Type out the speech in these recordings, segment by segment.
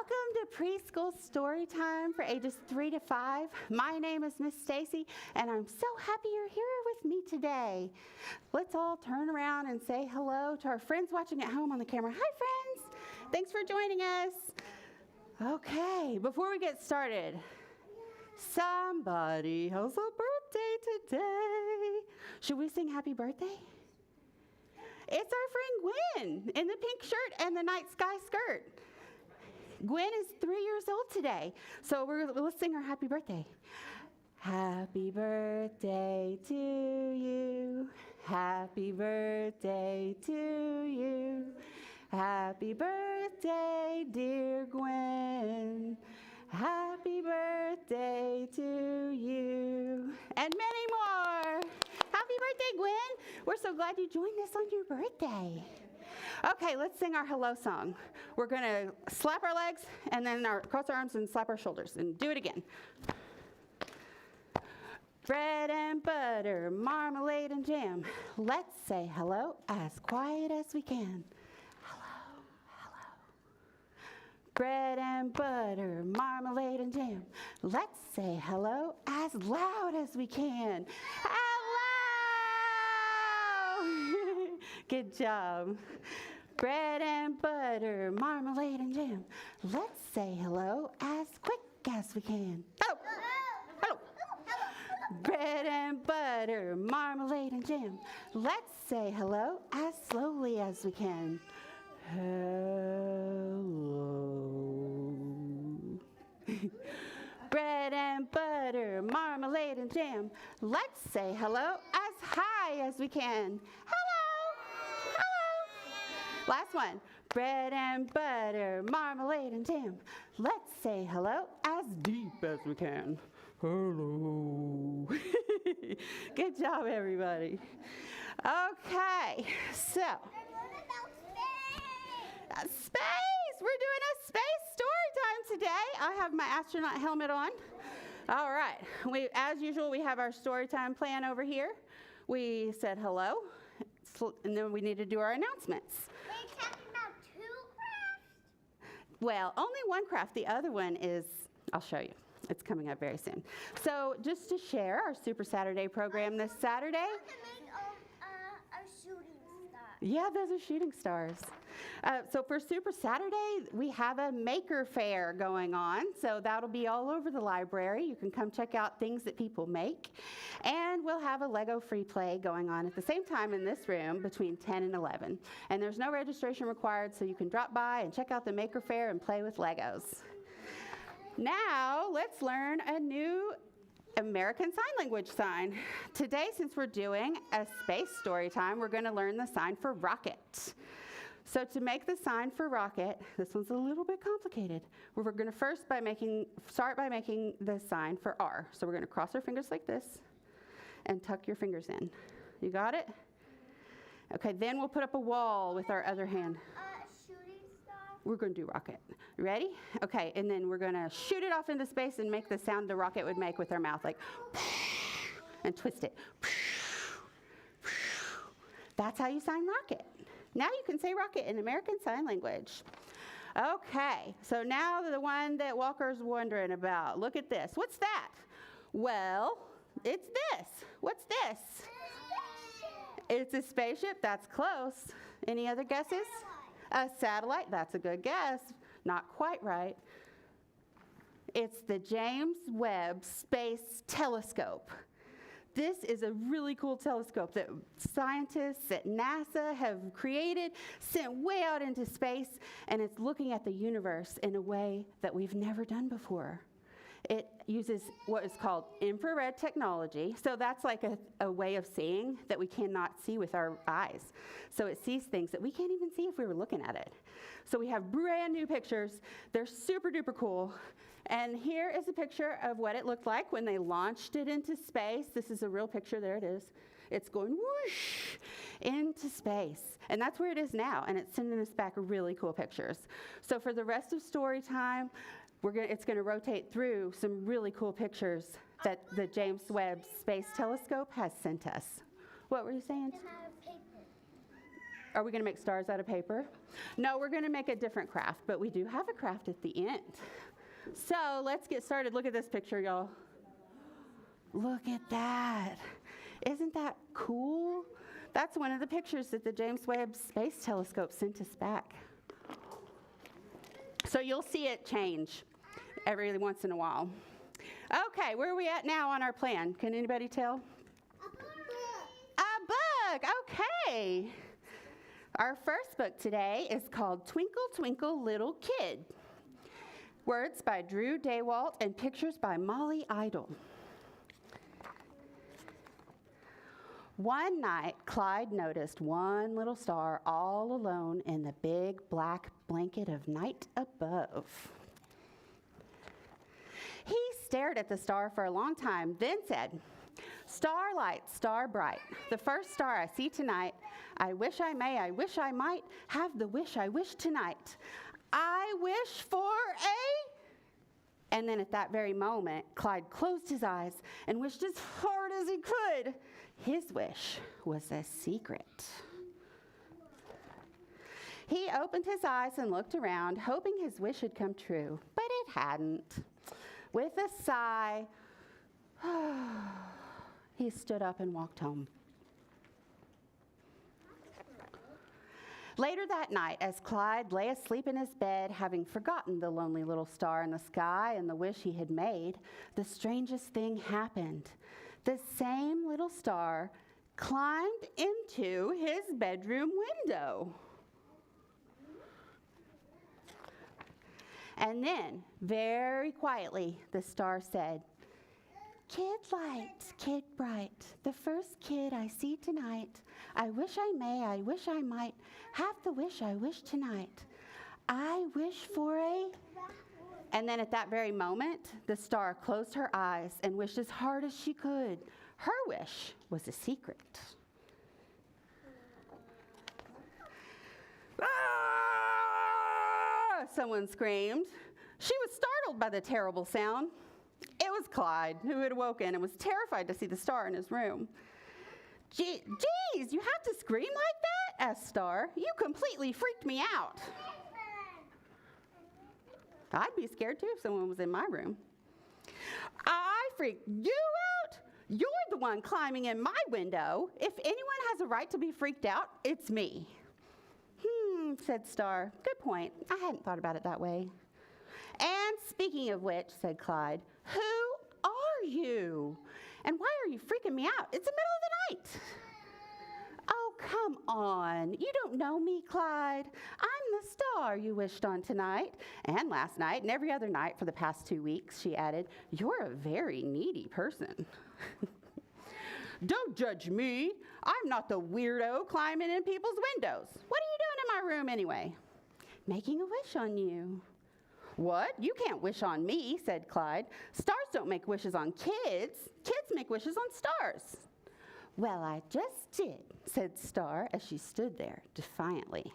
Welcome to Preschool Story Time for ages 3 to 5. My name is Miss Stacy, and I'm so happy you're here with me today. Let's all turn around and say hello to our friends watching at home on the camera. Hi, friends. Thanks for joining us. Okay, before we get started, somebody has a birthday today. Should we sing happy birthday? It's our friend Gwen in the pink shirt and the night sky skirt. Gwen is 3 years old today, so let's sing her happy birthday. Happy birthday to you. Happy birthday to you. Happy birthday, dear Gwen. Happy birthday to you. And many more. Happy birthday, Gwen. We're so glad you joined us on your birthday. Okay, let's sing our hello song. We're going to slap our legs and then cross our arms and slap our shoulders and do it again. Bread and butter, marmalade and jam. Let's say hello as quiet as we can. Hello, hello. Bread and butter, marmalade and jam. Let's say hello as loud as we can. Hello! Good job. Bread and butter, marmalade and jam. Let's say hello as quick as we can. Hello. Hello. Bread and butter, marmalade and jam. Let's say hello as slowly as we can. Hello. Bread and butter, marmalade and jam. Let's say hello as high as we can. Hello. Last one. Bread and butter, marmalade and jam. Let's say hello as deep as we can. Hello. Good job, everybody. Okay, so. Space! We're doing a space story time today. I have my astronaut helmet on. All right. As usual, we have our story time plan over here. We said hello, and then we need to do our announcements. We're talking about 2 crafts? Well, only one craft. The other one is, I'll show you. It's coming up very soon. So just to share our Super Saturday program this Saturday. I want to make a shooting star. Yeah, those are shooting stars. So for Super Saturday, we have a maker fair going on. So that'll be all over the library. You can come check out things that people make. And we'll have a Lego free play going on at the same time in this room between 10 and 11. And there's no registration required, so you can drop by and check out the maker fair and play with Legos. Now, let's learn a new American Sign Language sign. Today, since we're doing a space story time, we're going to learn the sign for rocket. So to make the sign for rocket, this one's a little bit complicated. We're going to start by making the sign for R. So we're going to cross our fingers like this and tuck your fingers in. You got it? Okay, then we'll put up a wall with our other hand. Shooting star? We're going to do rocket. Ready? Okay, and then we're going to shoot it off into space and make the sound the rocket would make with our mouth, like, and twist it. That's how you sign rocket. Now you can say rocket in American Sign Language. Okay, so now the one that Walker's wondering about. Look at this. What's that? Well, it's this. What's this? It's a spaceship. That's close. Any other guesses? A satellite. That's a good guess. Not quite right. It's the James Webb Space Telescope. This is a really cool telescope that scientists at NASA have created, sent way out into space, and it's looking at the universe in a way that we've never done before. It uses what is called infrared technology. So that's like a way of seeing that we cannot see with our eyes. So it sees things that we can't even see if we were looking at it. So we have brand new pictures. They're super duper cool. And here is a picture of what it looked like when they launched it into space. This is a real picture. There it is. It's going whoosh into space. And that's where it is now. And it's sending us back really cool pictures. So for the rest of story time, it's going to rotate through some really cool pictures that the James Webb Space Telescope has sent us. What were you saying? Are we going to make stars out of paper? No, we're going to make a different craft, but we do have a craft at the end. So let's get started. Look at this picture, y'all. Look at that. Isn't that cool? That's one of the pictures that the James Webb Space Telescope sent us back. So you'll see it change every once in a while. Okay, where are we at now on our plan? Can anybody tell? A book. Okay. Our first book today is called Twinkle, Twinkle, Little Kid. Words by Drew Dewalt and pictures by Molly Idle. One night, Clyde noticed one little star all alone in the big black blanket of night above. He stared at the star for a long time, then said, "Starlight, star bright, the first star I see tonight. I wish I may, I wish I might, have the wish I wish tonight. I wish for a..." And then at that very moment, Clyde closed his eyes and wished as hard as he could. His wish was a secret. He opened his eyes and looked around, hoping his wish had come true, but it hadn't. With a sigh, he stood up and walked home. Later that night, as Clyde lay asleep in his bed, having forgotten the lonely little star in the sky and the wish he had made, the strangest thing happened. The same little star climbed into his bedroom window. And then, very quietly, the star said, "Kid light, kid bright, the first kid I see tonight. I wish I may, I wish I might, have the wish I wish tonight. I wish for a..." And then at that very moment, the star closed her eyes and wished as hard as she could. Her wish was a secret. "Ah!" someone screamed. She was startled by the terrible sound. It was Clyde, who had awoken and was terrified to see the star in his room. "Geez, you have to scream like that?" asked Star. "You completely freaked me out." I'd be scared too if someone was in my room. "I freaked you out? You're the one climbing in my window. If anyone has a right to be freaked out, it's me." Said Star. "Good point. I hadn't thought about it that way." "And speaking of which," said Clyde, "who are you? And why are you freaking me out? It's the middle of the night." "Oh, come on. You don't know me, Clyde. I'm the star you wished on tonight, and last night, and every other night for the past 2 weeks," she added. "You're a very needy person." "Don't judge me. I'm not the weirdo climbing in people's windows. What are you doing in my room anyway?" "Making a wish on you." "What? You can't wish on me," said Clyde. "Stars don't make wishes on kids. Kids make wishes on stars." "Well, I just did," said Star as she stood there defiantly.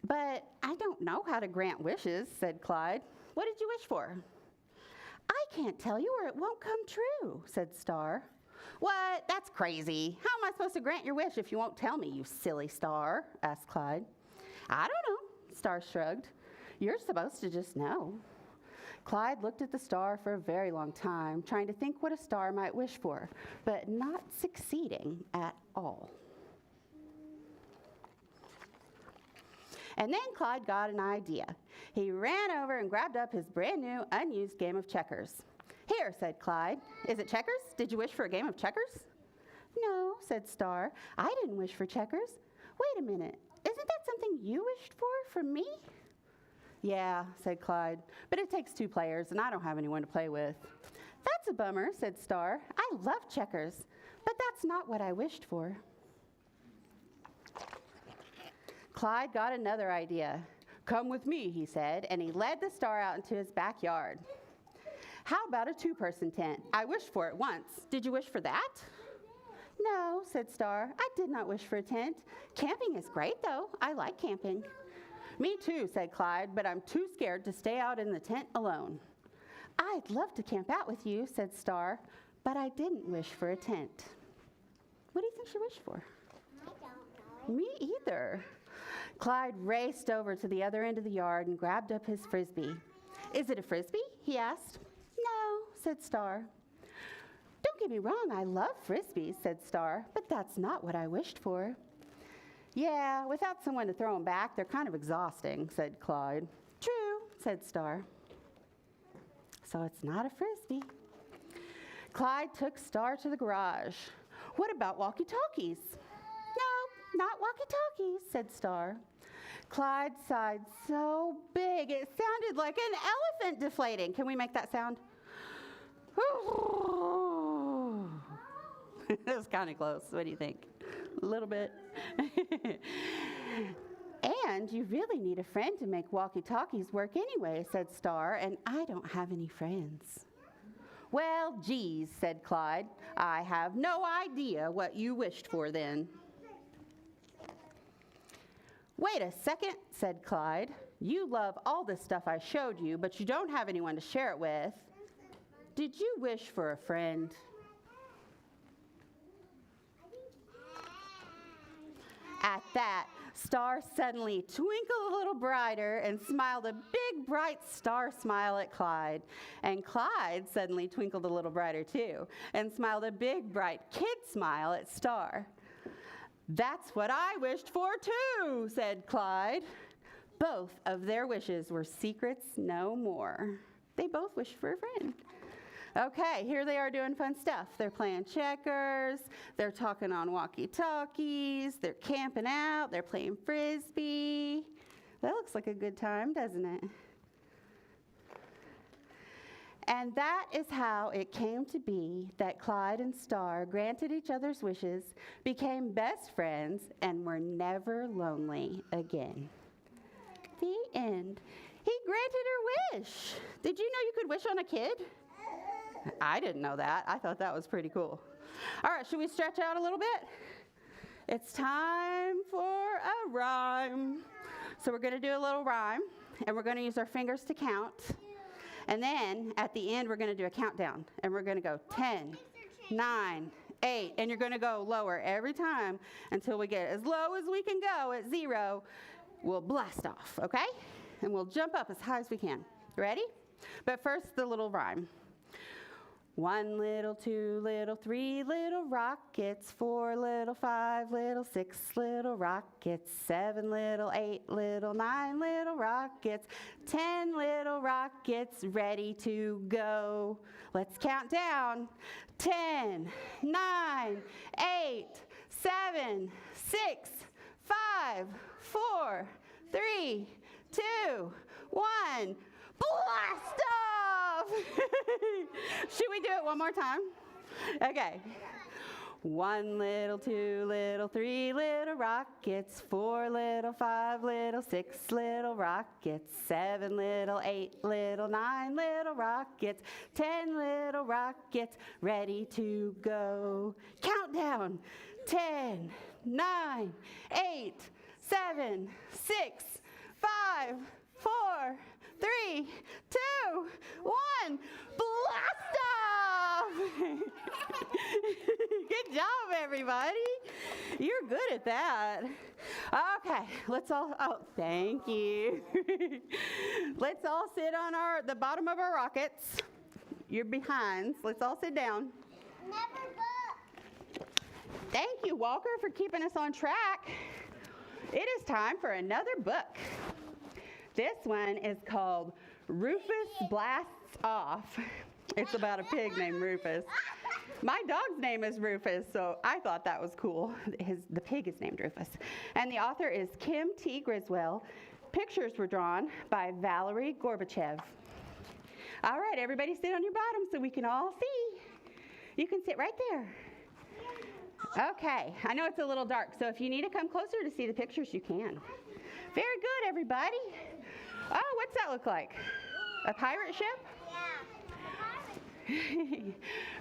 "But I don't know how to grant wishes," said Clyde. "What did you wish for?" "I can't tell you or it won't come true," said Star. "What? That's crazy. How am I supposed to grant your wish if you won't tell me, you silly Star?" asked Clyde. "I don't know," Star shrugged. "You're supposed to just know." Clyde looked at the star for a very long time, trying to think what a star might wish for, but not succeeding at all. And then Clyde got an idea. He ran over and grabbed up his brand new, unused game of checkers. "Here," said Clyde. "Is it checkers? Did you wish for a game of checkers?" "No," said Star. "I didn't wish for checkers. Wait a minute. Isn't that something you wished for me?" "Yeah," said Clyde, "but it takes 2 players, and I don't have anyone to play with." "That's a bummer," said Star. "I love checkers, but that's not what I wished for." Clyde got another idea. "Come with me," he said, and he led the star out into his backyard. "How about a 2-person tent? I wished for it once. Did you wish for that?" "No," said Star. "I did not wish for a tent. Camping is great, though. I like camping." "Me too," said Clyde, "but I'm too scared to stay out in the tent alone." "I'd love to camp out with you," said Star, "but I didn't wish for a tent." What do you think she wished for? I don't know. Me either. Clyde raced over to the other end of the yard and grabbed up his frisbee. Is it a frisbee? He asked. No, said Star. Don't get me wrong, I love frisbees, said Star, but that's not what I wished for. Yeah, without someone to throw them back, they're kind of exhausting, said Clyde. True, said Star. So it's not a frisbee. Clyde took Star to the garage. What about walkie-talkies? No, not walkie-talkies, said Star. Clyde sighed so big it sounded like an elephant deflating. Can we make that sound? That was kind of close. What do you think? A little bit. And you really need a friend to make walkie-talkies work anyway, said Star, and I don't have any friends. Well, geez, said Clyde. I have no idea what you wished for then. Wait a second, said Clyde. You love all this stuff I showed you, but you don't have anyone to share it with. Did you wish for a friend? At that, Star suddenly twinkled a little brighter and smiled a big, bright star smile at Clyde. And Clyde suddenly twinkled a little brighter too and smiled a big, bright kid smile at Star. That's what I wished for too, said Clyde. Both of their wishes were secrets no more. They both wished for a friend. Okay, here they are doing fun stuff. They're playing checkers, they're talking on walkie-talkies, they're camping out, they're playing frisbee. That looks like a good time, doesn't it? And that is how it came to be that Clyde and Star granted each other's wishes, became best friends, and were never lonely again. The end. He granted her wish. Did you know you could wish on a kid? I didn't know that. I thought that was pretty cool. All right, should we stretch out a little bit? It's time for a rhyme. So we're going to do a little rhyme, and we're going to use our fingers to count. And then at the end, we're going to do a countdown, and we're going to go 10, 9, 8, and you're going to go lower every time until we get as low as we can go at 0. We'll blast off, okay? And we'll jump up as high as we can. Ready? But first, the little rhyme. 1 little, 2 little, 3 little rockets, 4 little, 5 little, 6 little rockets, 7 little, 8 little, 9 little rockets, 10 little rockets ready to go. Let's count down. 10, 9, 8, 7, 6, 5, 4, 3, 2, 1. Blast off! Should we do it one more time? Okay. 1 little, 2 little, 3 little rockets, 4 little, 5 little, 6 little rockets, 7 little, 8 little, 9 little rockets, 10 little rockets ready to go. Countdown. 10, 9, 8, 7, 6, 5, 4, 3, 2, 1. Blast off! Good job, everybody. You're good at that. Okay, let's all, oh, thank you. Let's all sit on the bottom of our rockets. Your behinds. Let's all sit down. Never book. Thank you, Walker, for keeping us on track. It is time for another book. This one is called Rufus Blasts Off. It's about a pig named Rufus. My dog's name is Rufus, so I thought that was cool. The pig is named Rufus. And the author is Kim T. Griswell. Pictures were drawn by Valerie Gorbachev. All right, everybody sit on your bottom so we can all see. You can sit right there. Okay, I know it's a little dark, so if you need to come closer to see the pictures, you can. Very good, everybody. Oh, what's that look like? A pirate ship? Yeah.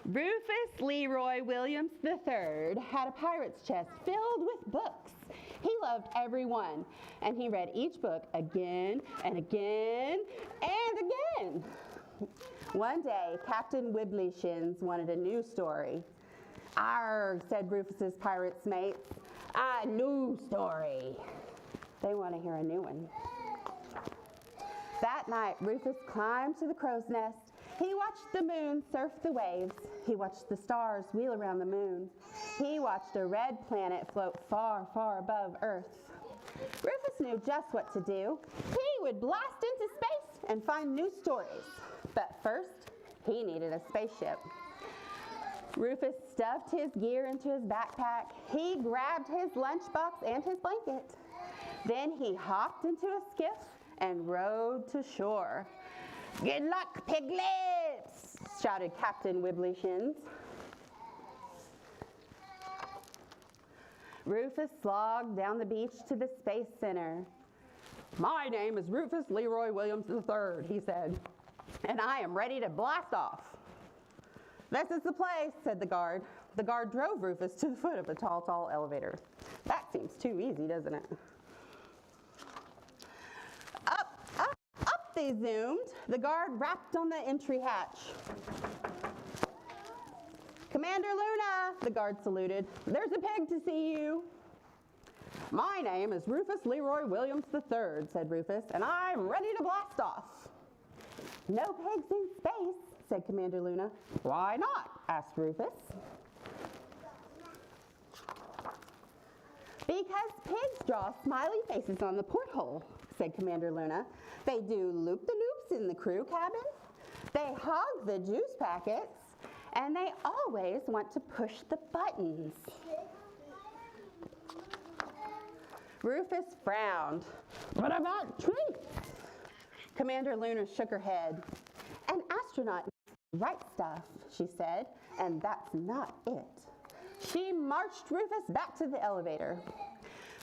Rufus Leroy Williams III had a pirate's chest filled with books. He loved every one, and he read each book again and again and again. One day, Captain Wibblyshins wanted a new story. Arg, said Rufus's pirates' mates. A new story. They want to hear a new one. That night, Rufus climbed to the crow's nest. He watched the moon surf the waves. He watched the stars wheel around the moon. He watched a red planet float far, far above Earth. Rufus knew just what to do. He would blast into space and find new stories. But first, he needed a spaceship. Rufus stuffed his gear into his backpack. He grabbed his lunchbox and his blanket. Then he hopped into a skiff and rowed to shore. "Good luck, piglets!" shouted Captain Wibbleshins. Rufus slogged down the beach to the Space Center. "My name is Rufus Leroy Williams III," he said, "and I am ready to blast off." "This is the place," said the guard. The guard drove Rufus to the foot of the tall, tall elevator. That seems too easy, doesn't it? Up they zoomed. The guard rapped on the entry hatch. "Commander Luna," the guard saluted. "There's a pig to see you." "My name is Rufus Leroy Williams III," said Rufus, "and I'm ready to blast off." "No pigs in space," said Commander Luna. "Why not?" asked Rufus. "Because pigs draw smiley faces on the porthole," said Commander Luna. "They do loop-the-loops in the crew cabin. They hog the juice packets. And they always want to push the buttons." Rufus frowned. "What about treats?" Commander Luna shook her head. "An astronaut needs the right stuff," she said, "and that's not it." She marched Rufus back to the elevator.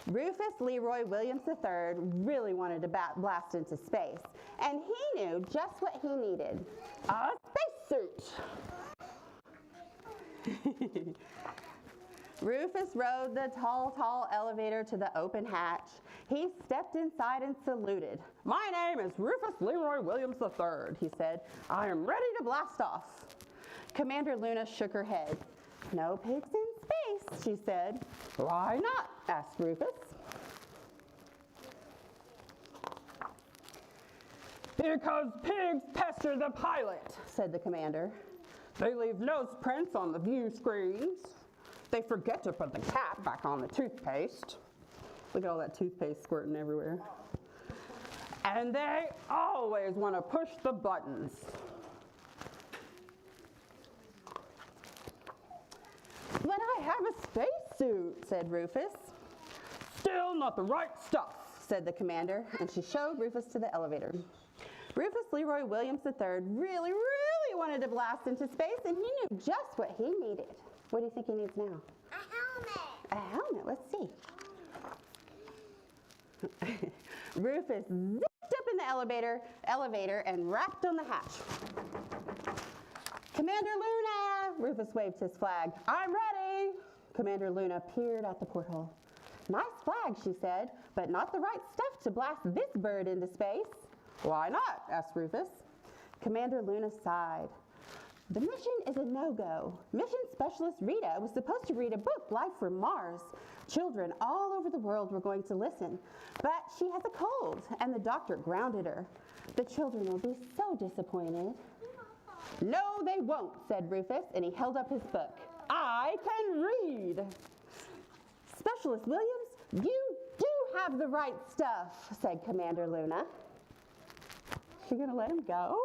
Rufus Leroy Williams III really wanted to blast into space, and he knew just what he needed: a spacesuit. Rufus rode the tall, tall elevator to the open hatch. He stepped inside and saluted. "My name is Rufus Leroy Williams III," he said. "I am ready to blast off." Commander Luna shook her head. "No pigs in space," she said. "Why not?" asked Rufus. "Because pigs pester the pilot," said the commander. "They leave nose prints on the view screens. They forget to put the cap back on the toothpaste." Look at all that toothpaste squirting everywhere. "And they always want to push the buttons." "But I have a spacesuit," said Rufus. "Still not the right stuff," said the commander, and she showed Rufus to the elevator. Rufus Leroy Williams III really, really wanted to blast into space, and he knew just what he needed. What do you think he needs now? A helmet. A helmet, let's see. Rufus zipped up in the elevator and rapped on the hatch. "Commander Luna," Rufus waved his flag. "I'm ready." Commander Luna peered out the porthole. "Nice flag," she said, "but not the right stuff to blast this bird into space." "Why not?" asked Rufus. Commander Luna sighed. "The mission is a no-go. Mission Specialist Rita was supposed to read a book, Life from Mars. Children all over the world were going to listen, but she has a cold, and the doctor grounded her. The children will be so disappointed." "No, they won't," said Rufus, and he held up his book. "I can read." "Specialist Williams, you do have the right stuff," said Commander Luna. She gonna let him go?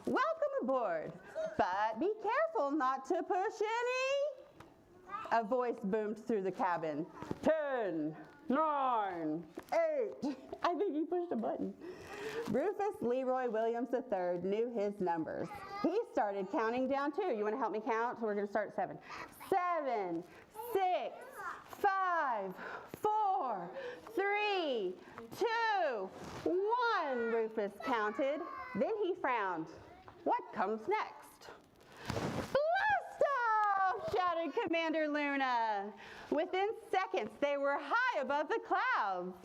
"Welcome aboard, but be careful not to push any." A voice boomed through the cabin. 10, 9, 8. I think he pushed a button. Rufus Leroy Williams III knew his numbers. He started counting down too. You want to help me count? So we're going to start at 7. 7, 6, 5, 4, 3, 2, 1, Rufus counted. Then he frowned. What comes next? "Blast off!" shouted Commander Luna. Within seconds, they were high above the clouds.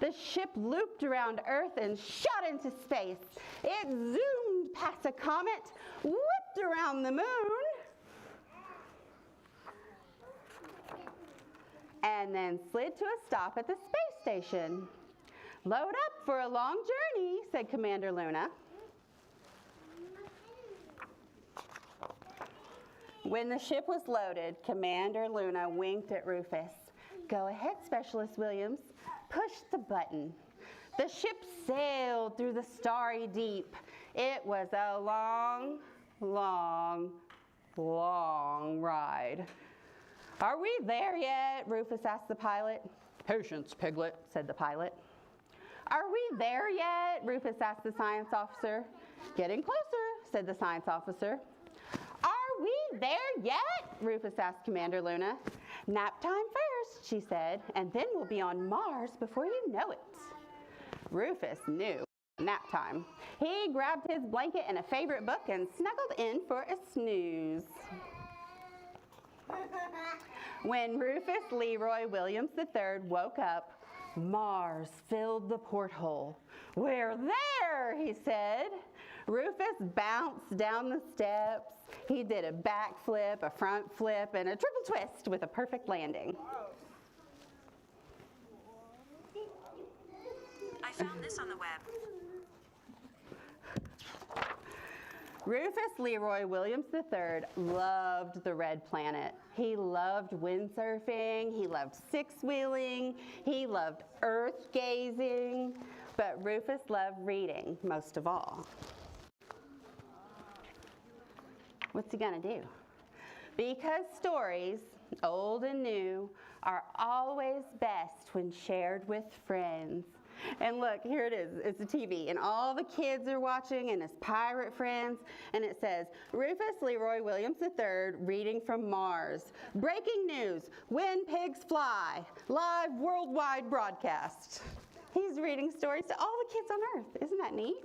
The ship looped around Earth and shot into space. It zoomed past a comet, whipped around the moon. and then slid to a stop at the space station. "Load up for a long journey," said Commander Luna. When the ship was loaded, Commander Luna winked at Rufus. "Go ahead, Specialist Williams. Push the button." The ship sailed through the starry deep. It was a long, long, long ride. "Are we there yet?" Rufus asked the pilot. "Patience, Piglet," said the pilot. "Are we there yet?" Rufus asked the science officer. "Getting closer," said the science officer. "Are we there yet?" Rufus asked Commander Luna. "Nap time first," she said, "and then we'll be on Mars before you know it." Rufus knew nap time. He grabbed his blanket and a favorite book and snuggled in for a snooze. When Rufus Leroy Williams III woke up, Mars filled the porthole. "We're there," he said. Rufus bounced down the steps. He did a backflip, a front flip, and a triple twist with a perfect landing. I found this on the web. Rufus Leroy Williams III loved the red planet. He loved windsurfing, he loved six-wheeling, he loved earth gazing, but Rufus loved reading most of all. What's he gonna do? Because stories, old and new, are always best when shared with friends. And look, here it is. It's a TV, and all the kids are watching, and his pirate friends, and it says, "Rufus Leroy Williams III reading from Mars. Breaking news, when pigs fly, live worldwide broadcast." He's reading stories to all the kids on Earth. Isn't that neat?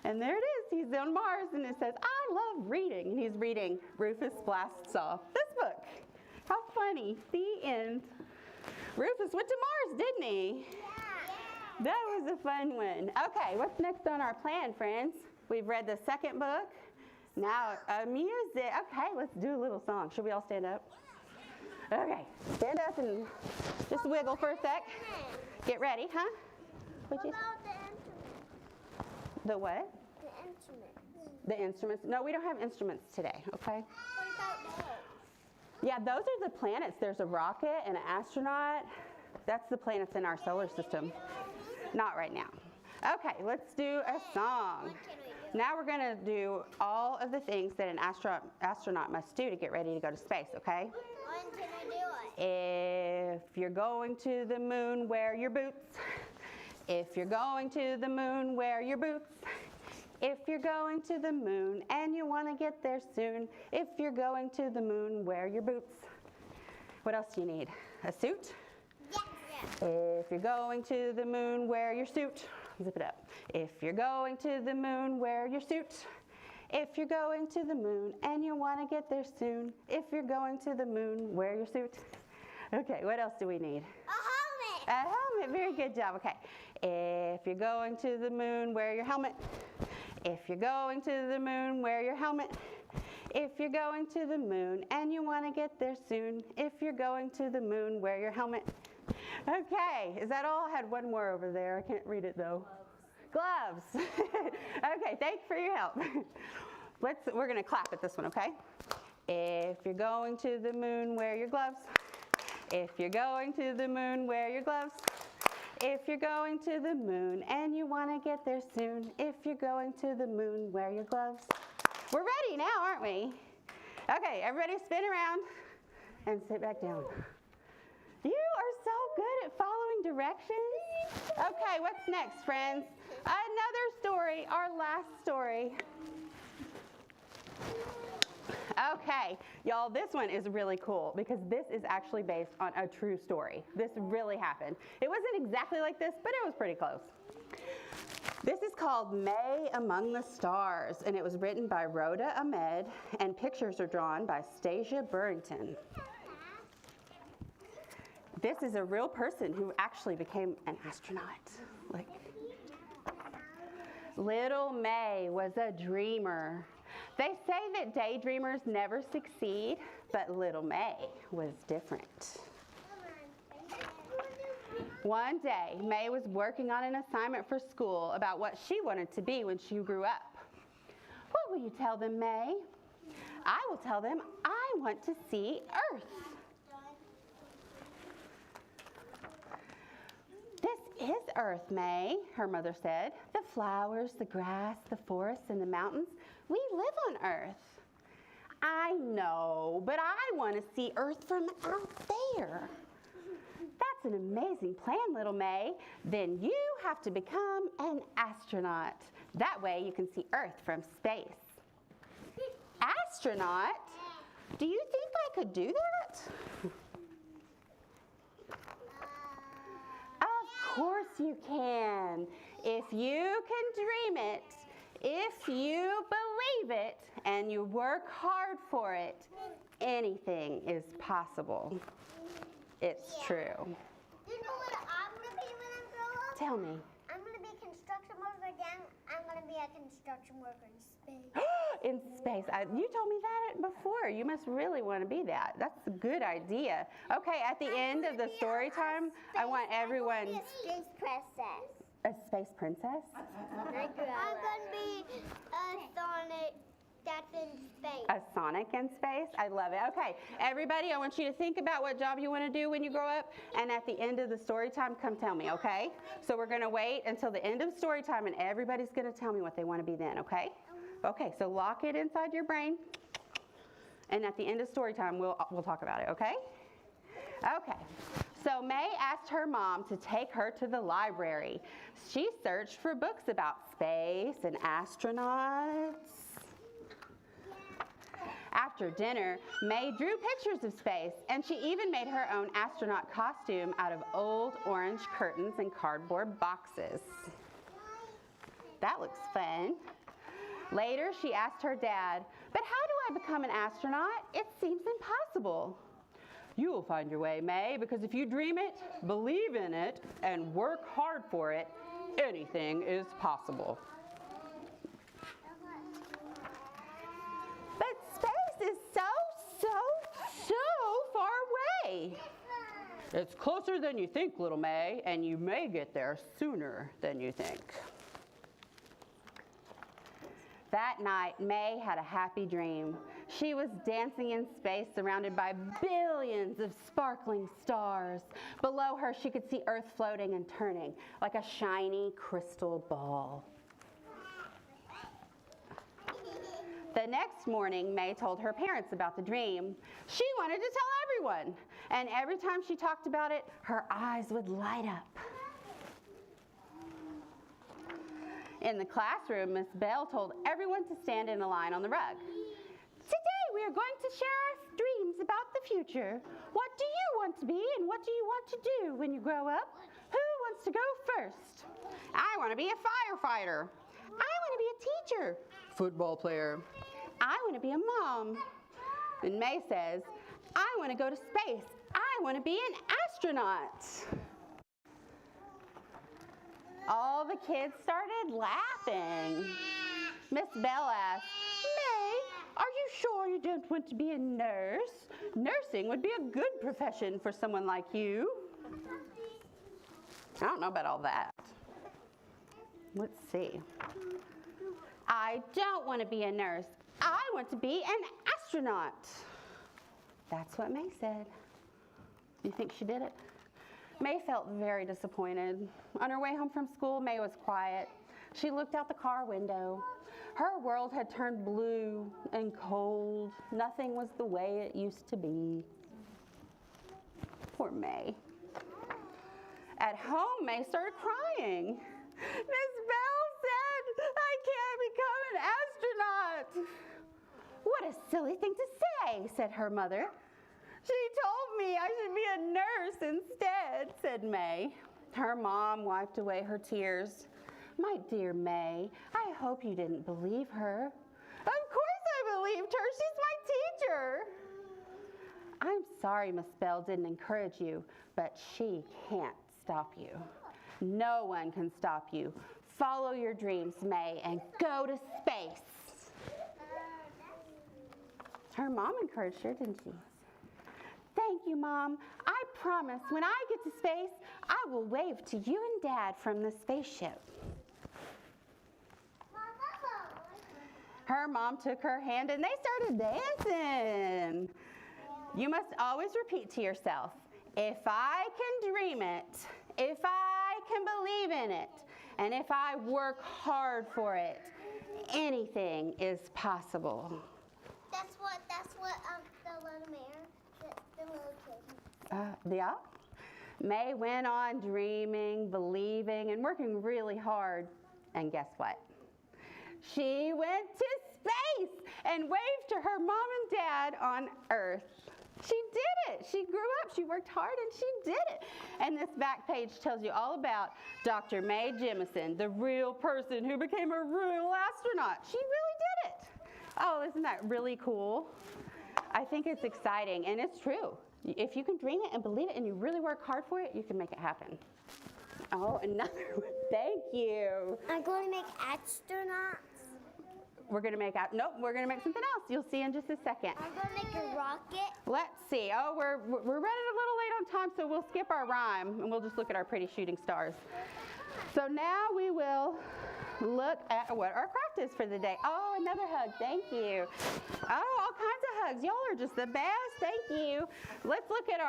And there it is. He's on Mars, and it says, "I love reading." And he's reading Rufus Blasts Off, this book. How funny. The end. Rufus went to Mars, didn't he? That was a fun one. Okay, what's next on our plan, friends? We've read the second book. Now, music. Okay, let's do a little song. Should we all stand up? Okay, stand up and just wiggle for a sec. Get ready, huh? What about the instruments? The what? The instruments. The instruments. No, we don't have instruments today, okay? What about those? Yeah, those are the planets. There's a rocket and an astronaut. That's the planets in our solar system. Not right now. Okay, let's do a song. What can we do? Now we're gonna do all of the things that an astronaut must do to get ready to go to space, okay? When can we do it? If you're going to the moon, wear your boots. If you're going to the moon, wear your boots. If you're going to the moon and you want to get there soon, if you're going to the moon, wear your boots. What else do you need? A suit? Yes. If you're going to the moon, wear your suit. Zip it up. If you're going to the moon, wear your suit. If you're going to the moon and you want to get there soon, if you're going to the moon, wear your suit. Okay, what else do we need? A helmet. A helmet, very good job. Okay, if you're going to the moon, wear your helmet. If you're going to the moon, wear your helmet. If you're going to the moon and you want to get there soon, if you're going to the moon, wear your helmet. Okay, is that all? I had one more over there. I can't read it though. Gloves. Okay, thanks for your help. We're gonna clap at this one, okay? If you're going to the moon, wear your gloves. If you're going to the moon, wear your gloves. If you're going to the moon and you want to get there soon, if you're going to the moon, wear your gloves. We're ready now, aren't we? Okay, everybody spin around and sit back down. You are so good at following directions. Okay, what's next, friends? Another story, our last story. Okay, y'all, this one is really cool because this is actually based on a true story. This really happened. It wasn't exactly like this, but it was pretty close. This is called May Among the Stars, and it was written by Rhoda Ahmed, and pictures are drawn by Stasia Burrington. This is a real person who actually became an astronaut. Little May was a dreamer. They say that daydreamers never succeed, but little May was different. One day, May was working on an assignment for school about what she wanted to be when she grew up. What will you tell them, May? I will tell them I want to see Earth. This is Earth, May, her mother said. The flowers, the grass, the forests, and the mountains, we live on Earth. I know, but I want to see Earth from out there. That's an amazing plan, little May. Then you have to become an astronaut. That way you can see Earth from space. Astronaut? Do you think I could do that? Of course you can. If you can dream it, if you believe it, and you work hard for it, anything is possible. It's true. You know what I'm going to be when I grow up? Tell me. I'm going to be a construction worker again. I'm going to be a construction worker in space. In space. You told me that before. You must really want to be that. That's a good idea. Okay, at the end of the story time, I want everyone... I'm going to be a space princess. A space princess? I'm going to be a Sonic that's in space. A Sonic in space? I love it. Okay, everybody, I want you to think about what job you want to do when you grow up, and at the end of the story time, come tell me, okay? So we're going to wait until the end of story time, and everybody's going to tell me what they want to be then, okay? Okay, so lock it inside your brain, and at the end of story time, we'll talk about it, okay? Okay, so May asked her mom to take her to the library. She searched for books about space and astronauts. After dinner, May drew pictures of space, and she even made her own astronaut costume out of old orange curtains and cardboard boxes. That looks fun. Later, she asked her dad, "But how do I become an astronaut? It seems impossible." "You will find your way, May, because if you dream it, believe in it, and work hard for it, anything is possible." But space is so far away. It's closer than you think, little May, and you may get there sooner than you think. That night, May had a happy dream. She was dancing in space surrounded by billions of sparkling stars. Below her, she could see Earth floating and turning like a shiny crystal ball. The next morning, May told her parents about the dream. She wanted to tell everyone, and every time she talked about it, her eyes would light up. In the classroom, Miss Bell told everyone to stand in a line on the rug. "Today we are going to share our dreams about the future. What do you want to be and what do you want to do when you grow up? Who wants to go first?" "I want to be a firefighter." "I want to be a teacher." "Football player." "I want to be a mom." And May says, "I want to go to space. I want to be an astronaut." All the kids started laughing. Miss Bell asked, "May, are you sure you don't want to be a nurse? Nursing would be a good profession for someone like you." I don't know about all that. Let's see. "I don't want to be a nurse. I want to be an astronaut." That's what May said. You think she did it? May felt very disappointed. On her way home from school, May was quiet. She looked out the car window. Her world had turned blue and cold. Nothing was the way it used to be. Poor May. At home, May started crying. "Miss Bell said I can't become an astronaut." "What a silly thing to say," said her mother. "She told me I should be a nurse instead," said May. Her mom wiped away her tears. "My dear May, I hope you didn't believe her." "Of course I believed her. She's my teacher." "I'm sorry Miss Bell didn't encourage you, but she can't stop you. No one can stop you. Follow your dreams, May, and go to space." Her mom encouraged her, didn't she? Thank you, Mom. I promise when I get to space, I will wave to you and Dad from the spaceship. Her mom took her hand and they started dancing. You must always repeat to yourself, if I can dream it, if I can believe in it, and if I work hard for it, anything is possible. That's what the little mare, the little kid. Yeah. May went on dreaming, believing, and working really hard. And guess what? She went to space and waved to her mom and dad on Earth. She did it. She grew up. She worked hard and she did it. And this back page tells you all about Dr. Mae Jemison, the real person who became a real astronaut. She really did it. Oh, isn't that really cool? I think it's exciting, and it's true. If you can dream it and believe it and you really work hard for it, you can make it happen. Oh, another one. Thank you. I'm going to make astronauts. We're going to make we're going to make something else. You'll see in just a second. I'm going to make a rocket. Let's see. Oh, we're running a little late on time, so we'll skip our rhyme and we'll just look at our pretty shooting stars. So now we will look at what our craft is for the day. Oh, another hug. Thank you. Oh, all kinds of hugs. Y'all are just the best. Thank you. Let's look at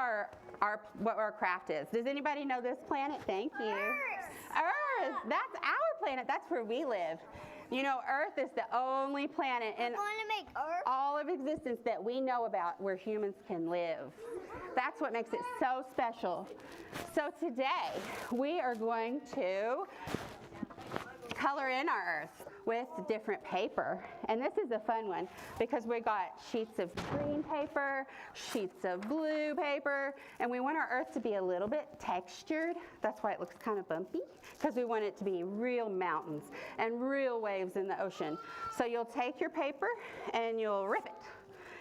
what our craft is. Does anybody know this planet? Thank you. Earth. That's our planet. That's where we live. You know, Earth is the only planet in I'm going to make Earth. all of existence that we know about where humans can live. That's what makes it so special. So today, we are going to color in our Earth with different paper. And this is a fun one because we got sheets of green paper, sheets of blue paper, and we want our Earth to be a little bit textured. That's why it looks kind of bumpy, because we want it to be real mountains and real waves in the ocean. So you'll take your paper and you'll rip it.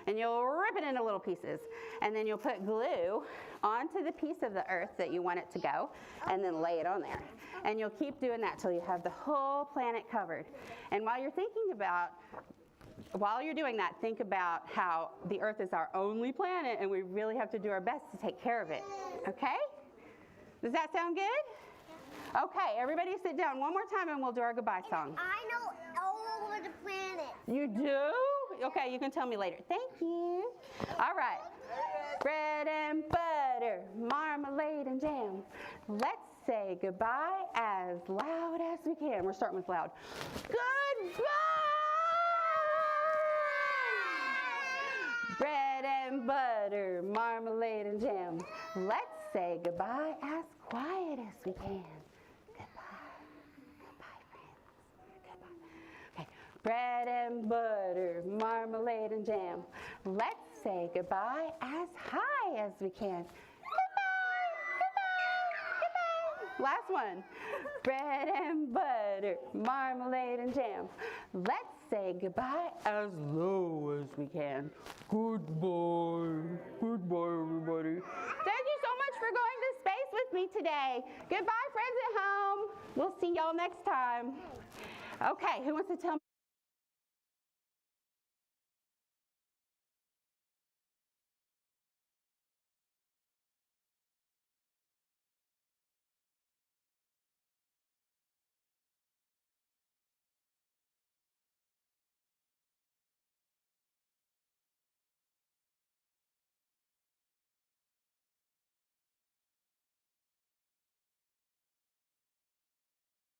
And you'll rip it into little pieces. And then you'll put glue onto the piece of the Earth that you want it to go, and then lay it on there. And you'll keep doing that till you have the whole planet covered. And while you're doing that, think about how the Earth is our only planet and we really have to do our best to take care of it. Okay? Does that sound good? Okay, everybody sit down one more time and we'll do our goodbye song. I know all over the planet. You do? Okay, you can tell me later. Thank you. All right. Bread and butter, marmalade and jam. Let's say goodbye as loud as we can. We're starting with loud. Goodbye! Bread and butter, marmalade and jam. Let's say goodbye as quiet as we can. Bread and butter, marmalade and jam. Let's say goodbye as high as we can. Goodbye, goodbye, goodbye. Last one. Bread and butter, marmalade and jam. Let's say goodbye as low as we can. Goodbye. Goodbye, everybody. Thank you so much for going to space with me today. Goodbye, friends at home. We'll see y'all next time. Okay, who wants to tell me?